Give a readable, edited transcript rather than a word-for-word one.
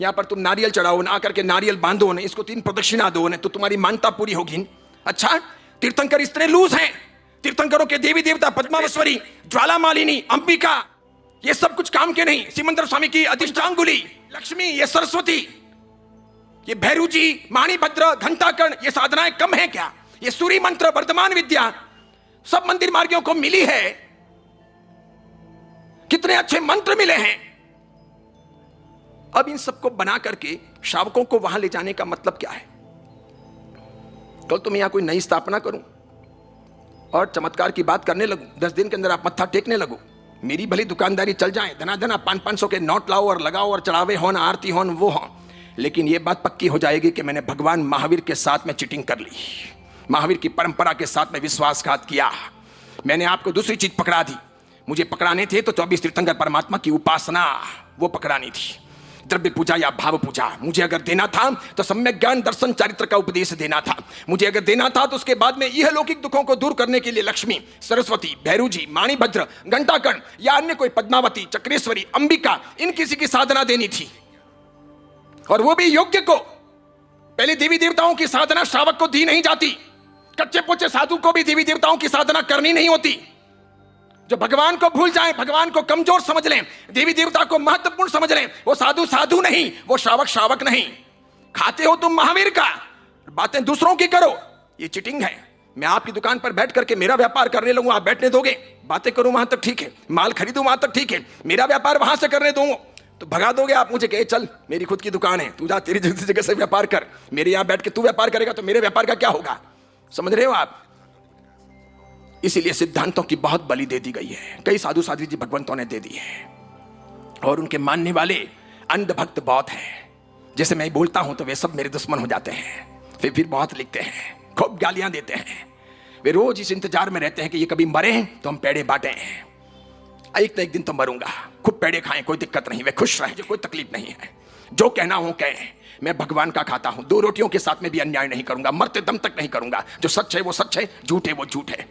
यहां पर तुम नारियल चढ़ाओ ना, आकर के नारियल बांधो ना, इसको 3 प्रदक्षिणा दो ना, तो तुम्हारी मानता पूरी होगी। अच्छा, तीर्थंकर इतने लूज हैं, तीर्थंकरों के देवी देवता पद्मावश्वरी, ज्वाला मालिनी, अंबिका, ये सब कुछ काम के नहीं। सिमंदर स्वामी की अधिष्ठांगुली, लक्ष्मी, ये सरस्वती, ये भैरू जी, माणिभद्र, घंटाकर्ण, ये साधनाएं कम है क्या? ये सूर्य मंत्र, वर्धमान विद्या सब मंदिर मार्गियों को मिली है। कितने अच्छे मंत्र मिले हैं। अब इन सबको बना करके श्रावकों को वहां ले जाने का मतलब क्या है? कल तो मैं यहां कोई नई स्थापना करूं और चमत्कार की बात करने लगूं, 10 दिन के अंदर आप मत्था टेकने लगो, मेरी भली दुकानदारी चल जाए, धना 500 के नोट लाओ और लगाओ और चढ़ावे हो ना, आरती हो न वो हो, लेकिन ये बात पक्की हो जाएगी कि मैंने भगवान महावीर के साथ में चीटिंग कर ली, महावीर की परंपरा के साथ में विश्वासघात किया। मैंने आपको दूसरी चीज पकड़ा दी। मुझे पकड़ाने थे तो 24 तीर्थंकर परमात्मा की उपासना वो पकड़ानी थी, द्रव्य पूजा या भाव पूजा। मुझे अगर देना था तो सम्यक ज्ञान दर्शन चारित्र का उपदेश देना था। मुझे अगर देना था तो उसके बाद में यह लौकिक दुखों को दूर करने के लिए लक्ष्मी, सरस्वती, भैरू जी, माणिभद्र, घंटाकर्ण या अन्य कोई पद्मावती, चक्रेश्वरी, अंबिका, इन किसी की साधना देनी थी, और वो भी योग्य को। पहले देवी देवताओं की साधना श्रावक को दी नहीं जाती, कच्चे पुच्चे साधु को भी देवी देवताओं की साधना करनी नहीं होती। जो भगवान को भूल जाएं, भगवान को कमजोर समझ लें, देवी देवता को महत्वपूर्ण समझ लें, वो साधु साधु नहीं, वो श्रावक श्रावक नहीं। खाते हो तुम महावीर का, बातें दूसरों की करो, ये चीटिंग है। मैं आपकी दुकान पर बैठ करके मेरा व्यापार करने लगूं, आप बैठने दोगे? बातें करूं वहां तक ठीक है, माल खरीदूं वहां तक ठीक है, मेरा व्यापार वहां से करने दूंगा तो भगा दोगे आप मुझे, कहे चल मेरी खुद की दुकान है, तू जा तेरी जगह से व्यापार कर, मेरे यहां बैठ के तू व्यापार करेगा तो मेरे व्यापार का क्या होगा? समझ रहे हो आप? इसीलिए सिद्धांतों की बहुत बलि दे दी गई है, कई साधु साध्वी जी भगवंतों ने दे दी है, और उनके मानने वाले अंध भक्त बहुत हैं। जैसे मैं बोलता हूं तो वे सब मेरे दुश्मन हो जाते हैं, फिर बहुत लिखते हैं, खूब गालियां देते हैं। वे रोज इस इंतजार में रहते हैं कि ये कभी मरे तो हम पेड़े बांटे हैं, एक ना एक दिन तो मरूंगा, खूब पेड़े खाएं, कोई दिक्कत नहीं, वे खुश रहें, कोई तकलीफ नहीं है, जो कहना हो कहें। मैं भगवान का खाता हूं, 2 रोटियों के साथ में भी अन्याय नहीं करूंगा, मरते दम तक नहीं करूंगा। जो सच है वो सच है, झूठ है वो झूठ है।